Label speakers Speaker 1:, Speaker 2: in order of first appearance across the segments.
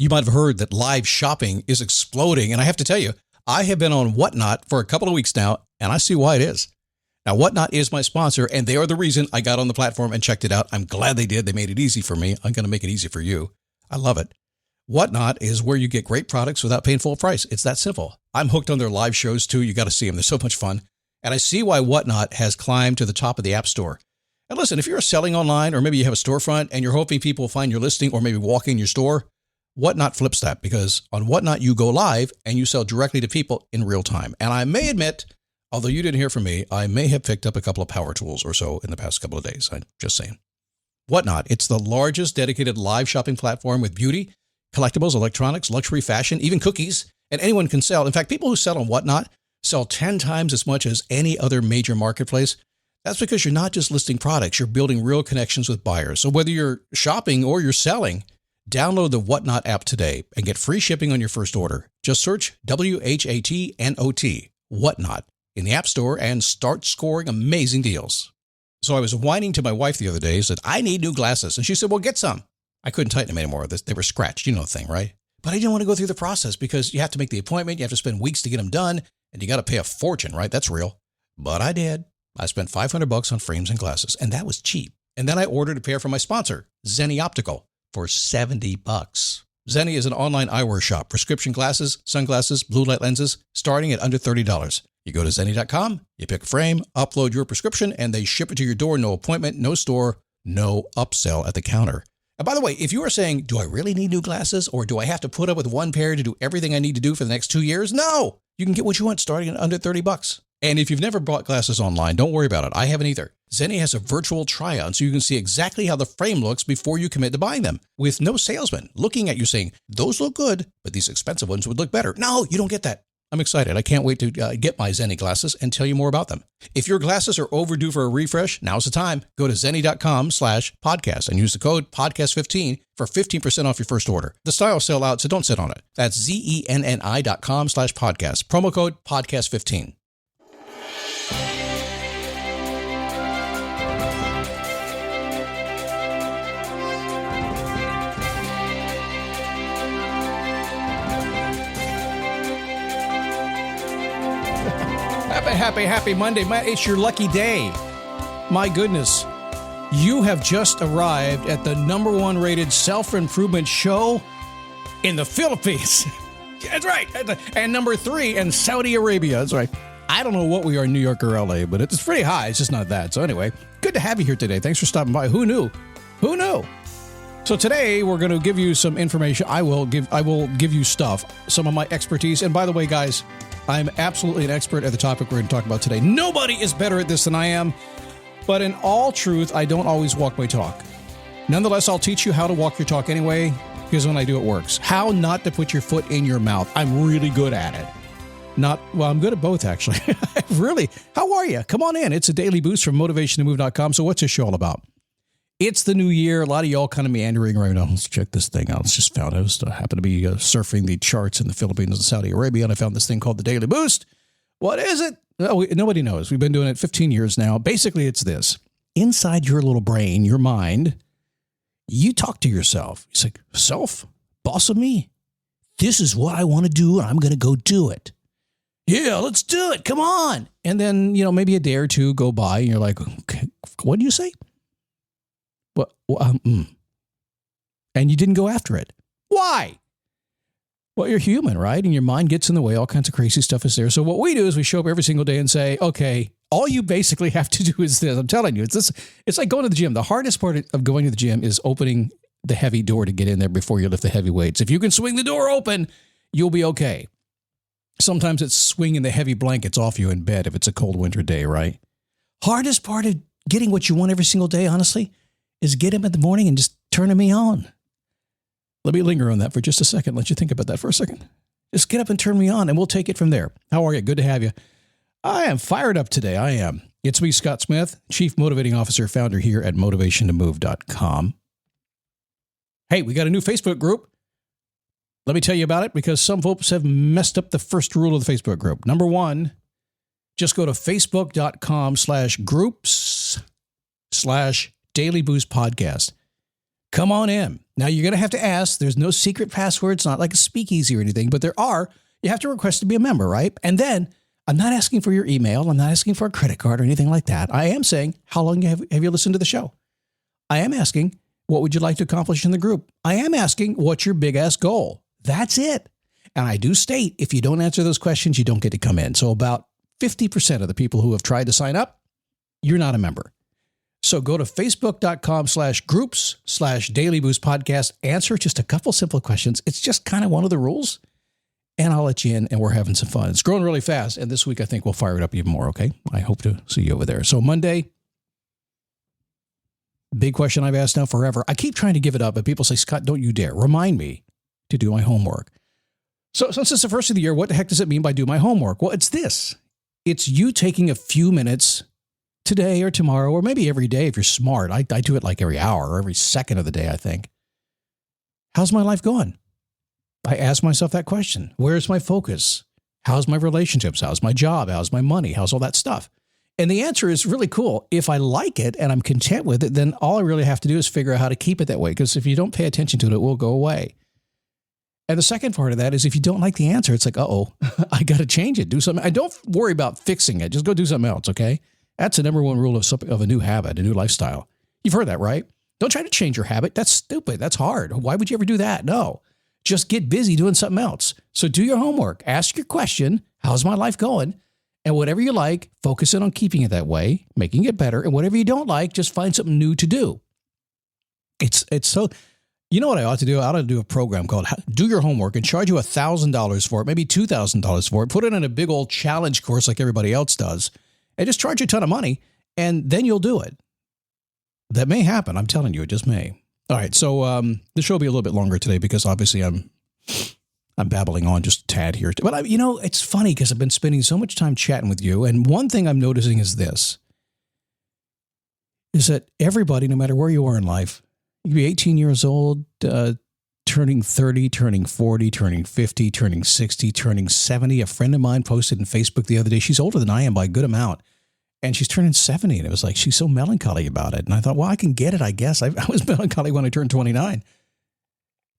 Speaker 1: You might have heard that live shopping is exploding. And I have to tell you, I have been on Whatnot for a couple of weeks now, and I see why it is. Now, Whatnot is my sponsor, and they are the reason I got on the platform and checked it out. I'm glad they did. They made it easy for me. I'm going to make it easy for you. I love it. Whatnot is where you get great products without paying full price. It's that simple. I'm hooked on their live shows, too. You got to see them. They're so much fun. And I see why Whatnot has climbed to the top of the App Store. And listen, if you're selling online, or maybe you have a storefront and you're hoping people will find your listing or maybe walk in your store, Whatnot flips that, because on Whatnot, you go live and you sell directly to people in real time. And I may admit, although you didn't hear from me, I may have picked up a couple of power tools or so in the past couple of days. I'm just saying. Whatnot, it's the largest dedicated live shopping platform with beauty, collectibles, electronics, luxury, fashion, even cookies, and anyone can sell. In fact, people who sell on Whatnot sell 10 times as much as any other major marketplace. That's because you're not just listing products, you're building real connections with buyers. So whether you're shopping or you're selling, download the Whatnot app today and get free shipping on your first order. Just search WHATNOT, Whatnot, in the App Store and start scoring amazing deals. So I was whining to my wife the other day, said, I need new glasses. And she said, well, get some. I couldn't tighten them anymore. They were scratched. You know the thing, right? But I didn't want to go through the process because you have to make the appointment. You have to spend weeks to get them done. And you got to pay a fortune, right? That's real. But I did. I spent $500 on frames and glasses, and that was cheap. And then I ordered a pair from my sponsor, Zenni Optical, for $70. Zenni is an online eyewear shop, prescription glasses, sunglasses, blue light lenses, starting at under $30. You go to Zenni.com, you pick a frame, upload your prescription, and they ship it to your door. No appointment, no store, no upsell at the counter. And by the way, if you are saying, do I really need new glasses, or do I have to put up with one pair to do everything I need to do for the next 2 years? No, you can get what you want starting at under $30. And if you've never bought glasses online, don't worry about it. I haven't either. Zenni has a virtual try-on so you can see exactly how the frame looks before you commit to buying them, with no salesman looking at you saying, those look good, but these expensive ones would look better. No, you don't get that. I'm excited. I can't wait to get my Zenni glasses and tell you more about them. If your glasses are overdue for a refresh, now's the time. Go to Zenni.com/podcast and use the code podcast15 for 15% off your first order. The styles sell out, so don't sit on it. That's Zenni.com/podcast. Promo code podcast15. Happy Monday. It's your lucky day. My goodness. You have just arrived at the #1 rated self-improvement show in the Philippines. That's right. And number 3 in Saudi Arabia. That's right. I don't know what we are in New York or LA, but it's pretty high. It's just not that. So anyway, good to have you here today. Thanks for stopping by. Who knew? Who knew? So today we're going to give you some information. I will give you stuff, some of my expertise. And by the way, guys, I'm absolutely an expert at the topic we're going to talk about today. Nobody is better at this than I am. But in all truth, I don't always walk my talk. Nonetheless, I'll teach you how to walk your talk anyway, because when I do, it works. How not to put your foot in your mouth. I'm really good at it. I'm good at both, actually. Really. How are you? Come on in. It's a daily boost from motivationtomove.com. So what's this show all about? It's the new year. A lot of y'all kind of meandering around. Oh, let's check this thing out. I just found I happened to be surfing the charts in the Philippines and Saudi Arabia, and I found this thing called the Daily Boost. What is it? Nobody knows. We've been doing it 15 years now. Basically, it's this. Inside your little brain, your mind, you talk to yourself. You say, self, boss of me. This is what I want to do, and I'm going to go do it. Yeah, let's do it. Come on. And then, maybe a day or two go by, and you're like, okay, what do you say? And you didn't go after it. Why? Well, you're human, right? And your mind gets in the way. All kinds of crazy stuff is there. So what we do is we show up every single day and say, okay, all you basically have to do is this. I'm telling you, it's this. It's like going to the gym. The hardest part of going to the gym is opening the heavy door to get in there before you lift the heavy weights. If you can swing the door open, you'll be okay. Sometimes it's swinging the heavy blankets off you in bed if it's a cold winter day, right? Hardest part of getting what you want every single day, honestly, is get up in the morning and just turning me on. Let me linger on that for just a second. Let you think about that for a second. Just get up and turn me on, and we'll take it from there. How are you? Good to have you. I am fired up today. I am. It's me, Scott Smith, Chief Motivating Officer, founder here at motivationtomove.com. Hey, we got a new Facebook group. Let me tell you about it, because some folks have messed up the first rule of the Facebook group. Number 1, just go to facebook.com/groups/Daily Boost Podcast. Come on in. Now, you're going to have to ask. There's no secret password. It's not like a speakeasy or anything, but you have to request to be a member, right? And then I'm not asking for your email. I'm not asking for a credit card or anything like that. I am saying, how long have you listened to the show? I am asking, what would you like to accomplish in the group? I am asking, what's your big ass goal? That's it. And I do state, if you don't answer those questions, you don't get to come in. So about 50% of the people who have tried to sign up, you're not a member. So go to facebook.com/groups/Daily Boost Podcast. Answer just a couple simple questions. It's just kind of one of the rules. And I'll let you in, and we're having some fun. It's growing really fast. And this week, I think we'll fire it up even more, okay? I hope to see you over there. So Monday, big question I've asked now forever. I keep trying to give it up, but people say, Scott, don't you dare. Remind me to do my homework. So since it's the first of the year, what the heck does it mean by do my homework? Well, it's this. It's you taking a few minutes today or tomorrow, or maybe every day if you're smart. I do it like every hour or every second of the day, I think. How's my life going? I ask myself that question. Where's my focus? How's my relationships? How's my job? How's my money? How's all that stuff? And the answer is really cool. If I like it and I'm content with it, then all I really have to do is figure out how to keep it that way. Because if you don't pay attention to it, it will go away. And the second part of that is if you don't like the answer, it's like, uh-oh, I got to change it. Do something. I don't worry about fixing it. Just go do something else, okay? That's the number one rule of a new habit, a new lifestyle. You've heard that, right? Don't try to change your habit. That's stupid. That's hard. Why would you ever do that? No. Just get busy doing something else. So do your homework. Ask your question, how's my life going? And whatever you like, focus in on keeping it that way, making it better. And whatever you don't like, just find something new to do. It's so... You know what I ought to do? I ought to do a program called Do Your Homework and charge you $1,000 for it, maybe $2,000 for it. Put it in a big old challenge course like everybody else does, and just charge you a ton of money, and then you'll do it. That may happen. I'm telling you, it just may. All right, so this show will be a little bit longer today because obviously I'm babbling on just a tad here. But it's funny because I've been spending so much time chatting with you, and one thing I'm noticing is this: is that everybody, no matter where you are in life, you could be 18 years old, turning 30, turning 40, turning 50, turning 60, turning 70. A friend of mine posted in Facebook the other day. She's older than I am by a good amount. And she's turning 70. And it was like, she's so melancholy about it. And I thought, well, I can get it, I guess. I was melancholy when I turned 29.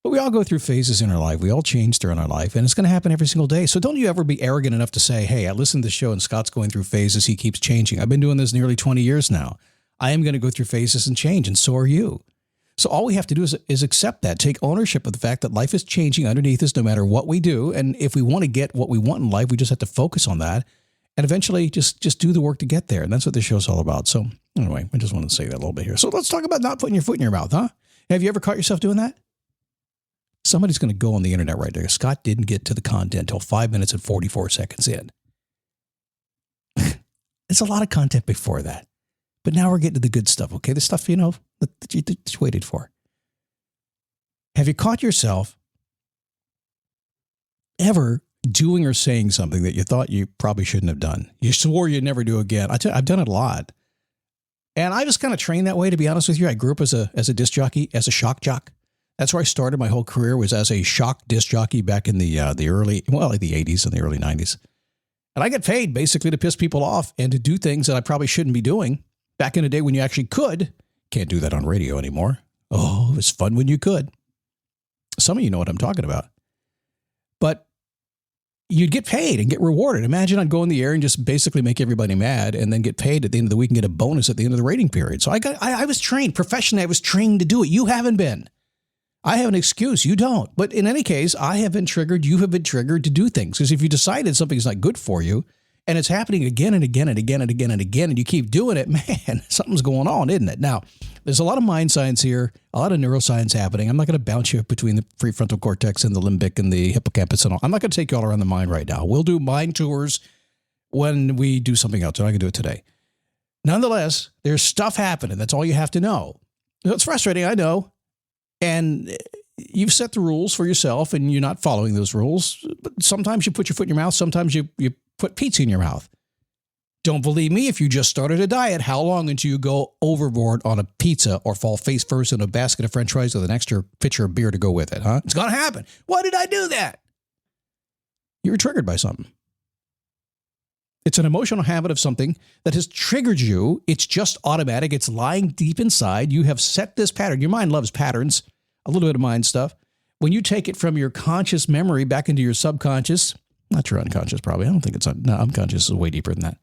Speaker 1: But we all go through phases in our life. We all change during our life. And it's going to happen every single day. So don't you ever be arrogant enough to say, hey, I listened to the show and Scott's going through phases. He keeps changing. I've been doing this nearly 20 years now. I am going to go through phases and change. And so are you. So all we have to do is accept that, take ownership of the fact that life is changing underneath us no matter what we do. And if we want to get what we want in life, we just have to focus on that and eventually just do the work to get there. And that's what this show's all about. So anyway, I just wanted to say that a little bit here. So let's talk about not putting your foot in your mouth, huh? Have you ever caught yourself doing that? Somebody's going to go on the internet right there. Scott didn't get to the content until 5 minutes and 44 seconds in. It's a lot of content before that. But now we're getting to the good stuff, okay? The stuff, that you waited for. Have you caught yourself ever doing or saying something that you thought you probably shouldn't have done? You swore you'd never do again. I've done it a lot. And I was kind of trained that way, to be honest with you. I grew up as a disc jockey, as a shock jock. That's where I started my whole career, was as a shock disc jockey back in the early, like the 80s and the early 90s. And I get paid basically to piss people off and to do things that I probably shouldn't be doing. Back in the day when you actually could. Can't do that on radio anymore. Oh, it was fun when you could. Some of you know what I'm talking about. But you'd get paid and get rewarded. Imagine I'd go in the air and just basically make everybody mad and then get paid at the end of the week and get a bonus at the end of the rating period. So I was trained professionally. I was trained to do it. You haven't been. I have an excuse. You don't. But in any case, I have been triggered. You have been triggered to do things. Because if you decided something's not good for you, and it's happening again and again and again and again and again, and you keep doing it, man, something's going on, isn't it? Now, there's a lot of mind science here, a lot of neuroscience happening. I'm not going to bounce you between the prefrontal cortex and the limbic and the hippocampus and all. I'm not going to take you all around the mind right now. We'll do mind tours when we do something else. I'm not going to do it today. Nonetheless, there's stuff happening. That's all you have to know. It's frustrating, I know. And you've set the rules for yourself and you're not following those rules. But sometimes you put your foot in your mouth. Sometimes you put pizza in your mouth. Don't believe me if you just started a diet. How long until you go overboard on a pizza or fall face first in a basket of French fries with an extra pitcher of beer to go with it, huh? It's going to happen. Why did I do that? You were triggered by something. It's an emotional habit of something that has triggered you. It's just automatic. It's lying deep inside. You have set this pattern. Your mind loves patterns. a little bit of mind stuff. When you take it from your conscious memory back into your subconscious, not your unconscious probably. I don't think unconscious is way deeper than that.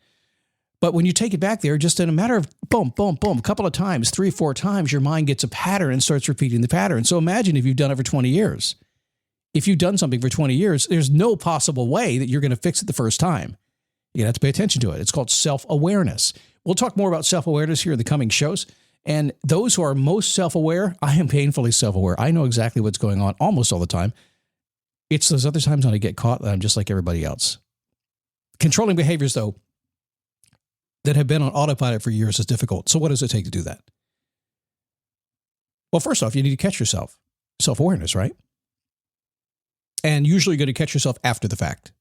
Speaker 1: But when you take it back there, just in a matter of boom, boom, boom, a couple of times, 3, 4 times, your mind gets a pattern and starts repeating the pattern. So imagine if you've done it for 20 years. If you've done something for 20 years, there's no possible way that you're going to fix it the first time. You have to pay attention to it. It's called self-awareness. We'll talk more about self-awareness here in the coming shows. And those who are most self-aware, I am painfully self-aware. I know exactly what's going on almost all the time. It's those other times when I get caught that I'm just like everybody else. Controlling behaviors, though, that have been on autopilot for years is difficult. So what does it take to do that? Well, first off, you need to catch yourself. Self-awareness, right? And usually you're going to catch yourself after the fact.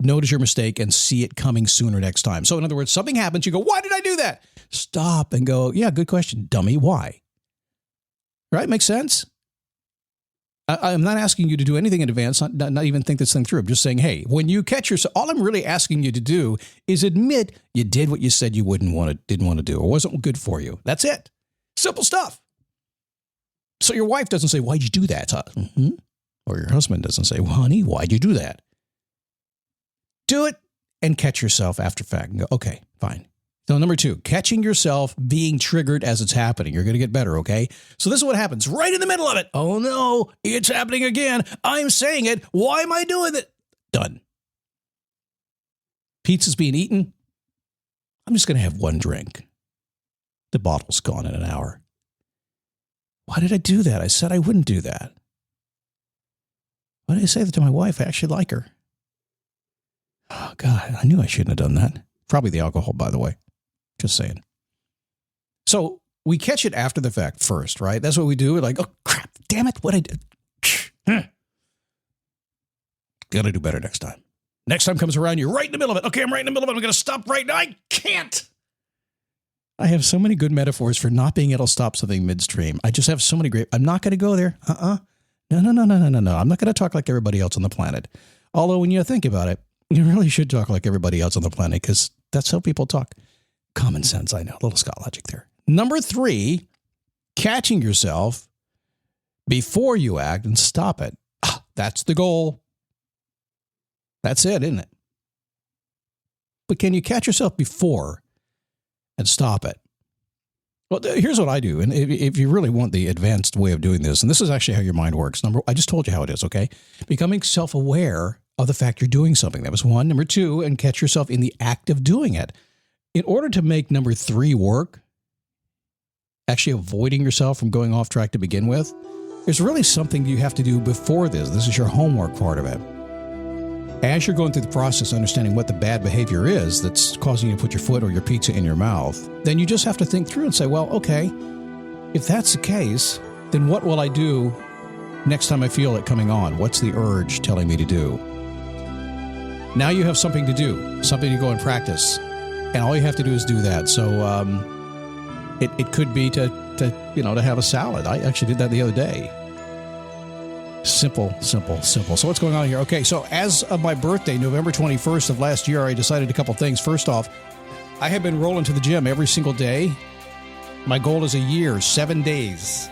Speaker 1: Notice your mistake and see it coming sooner next time. So in other words, something happens, you go, why did I do that? Stop and go, yeah, good question, dummy, why? Right? Makes sense? I'm not asking you to do anything in advance, not even think this thing through. I'm just saying, hey, when you catch yourself, all I'm really asking you to do is admit you did what you said you didn't want to do or wasn't good for you. That's it. Simple stuff. So your wife doesn't say, why'd you do that? Mm-hmm. Or your husband doesn't say, well, honey, why'd you do that? Do it and catch yourself after fact and go, okay, fine. So number 2, catching yourself being triggered as it's happening. You're going to get better, okay? So this is what happens right in the middle of it. Oh no, it's happening again. I'm saying it. Why am I doing it? Done. Pizza's being eaten. I'm just going to have one drink. The bottle's gone in an hour. Why did I do that? I said I wouldn't do that. Why did I say that to my wife? I actually like her. Oh, God, I knew I shouldn't have done that. Probably the alcohol, by the way. Just saying. So we catch it after the fact first, right? That's what we do. We're like, oh, crap, damn it, what I did. Got to do better next time. Next time comes around, you're right in the middle of it. Okay, I'm right in the middle of it. I'm going to stop right now. I can't. I have so many good metaphors for not being able to stop something midstream. I just have so many great. I'm not going to go there. No. I'm not going to talk like everybody else on the planet. Although when you think about it, you really should talk like everybody else on the planet because that's how people talk. Common sense, I know. A little Scott logic there. Number 3, catching yourself before you act and stop it. That's the goal. That's it, isn't it? But can you catch yourself before and stop it? Well, here's what I do. And if you really want the advanced way of doing this, and this is actually how your mind works. I just told you how it is, okay? Becoming self-aware of the fact you're doing something. That was 1. Number 2, and catch yourself in the act of doing it. In order to make number 3 work, actually avoiding yourself from going off track to begin with, there's really something you have to do before this. This is your homework part of it. As you're going through the process, understanding what the bad behavior is that's causing you to put your foot or your pizza in your mouth, then you just have to think through and say, well, okay, if that's the case, then what will I do next time I feel it coming on? What's the urge telling me to do? Now you have something to do, something to go and practice. And all you have to do is do that. So it could be to have a salad. I actually did that the other day. Simple. So what's going on here? Okay, so as of my birthday, November 21st of last year, I decided a couple things. First off, I have been rolling to the gym every single day. My goal is a year, 7 days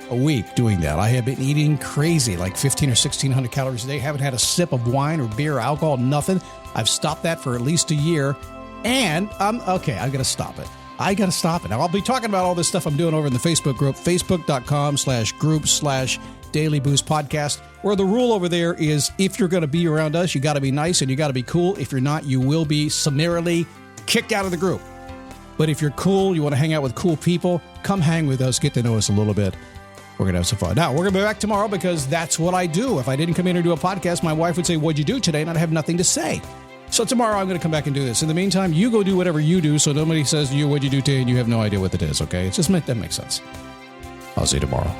Speaker 1: a week doing that. I have been eating crazy, like 1,500 or 1,600 calories a day. Haven't had a sip of wine or beer or alcohol, nothing. I've stopped that for at least a year. And I'm going to stop it. I got to stop it. Now, I'll be talking about all this stuff I'm doing over in the Facebook group, facebook.com/group/Daily Boost Podcast, where the rule over there is if you're going to be around us, you got to be nice and you got to be cool. If you're not, you will be summarily kicked out of the group. But if you're cool, you want to hang out with cool people, come hang with us, get to know us a little bit. We're going to have some fun. Now, we're going to be back tomorrow because that's what I do. If I didn't come in and do a podcast, my wife would say, what'd you do today? And I'd have nothing to say. So tomorrow I'm going to come back and do this. In the meantime, you go do whatever you do so nobody says to you, what'd you do today? And you have no idea what it is, okay? It's just that makes sense. I'll see you tomorrow.